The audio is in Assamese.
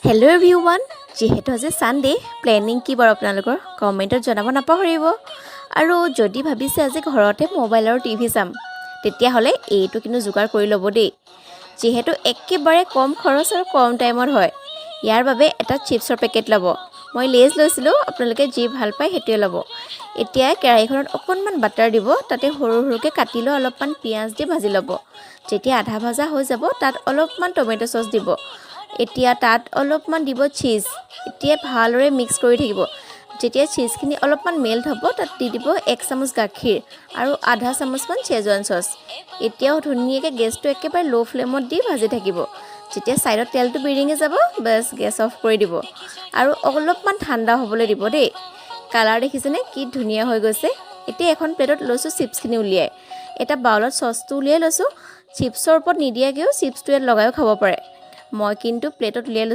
হেল্ল' এভৰিৱান, যিহেতু আজি ছানডে, প্লেনিং কি বাৰু আপোনালোকৰ কমেণ্টত জনাব নাপাহৰিব। আৰু যদি ভাবিছে আজি ঘৰতে মোবাইল আৰু টিভি চাম, তেতিয়াহ'লে এইটো কিন্তু যোগাৰ কৰি ল'ব দেই, যিহেতু একেবাৰে কম খৰচ আৰু কম টাইমত হয়। ইয়াৰ বাবে এটা চিপছৰ পেকেট ল'ব। মই লেজ লৈছিলোঁ, আপোনালোকে যি ভাল পায় সেইটোৱে ল'ব। এতিয়া কেৰাহীখনত অকণমান বাটাৰ দিব, তাতে সৰু সৰুকৈ কাটি লৈ অলপমান পিঁয়াজ দি ভাজি ল'ব। যেতিয়া আধা ভজা হৈ যাব, তাত অলপমান টমেট' চচ দিব। এতিয়া তাত অলপমান দিব চীজ। এতিয়া ভালদৰে মিক্স কৰি থাকিব। যেতিয়া চীজখিনি অলপমান মেল্ট হ'ব, তাত দি দিব 1 চামুচ গাখীৰ আৰু আধা চামুচমান চেজৱান চচ। এতিয়াও ধুনীয়াকৈ গেছটো একেবাৰে ল' ফ্লেমত দি ভাজি থাকিব। যেতিয়া ছাইডত তেলটো বিৰিঙি যাব, বাছ গেছ অফ কৰি দিব আৰু অলপমান ঠাণ্ডা হ'বলৈ দিব দেই। কালাৰ দেখিছেনে কি ধুনীয়া হৈ গৈছে। এতিয়া এখন প্লেটত লৈছোঁ চিপছখিনি উলিয়াই। এটা বাউলত চচটো উলিয়াই লৈছোঁ। চিপছৰ ওপৰত নিদিয়াকৈও চিপছটো ইয়াত লগাইও খাব পাৰে। মই কিন্তু প্লেটত উলিয়াই লৈছোঁ।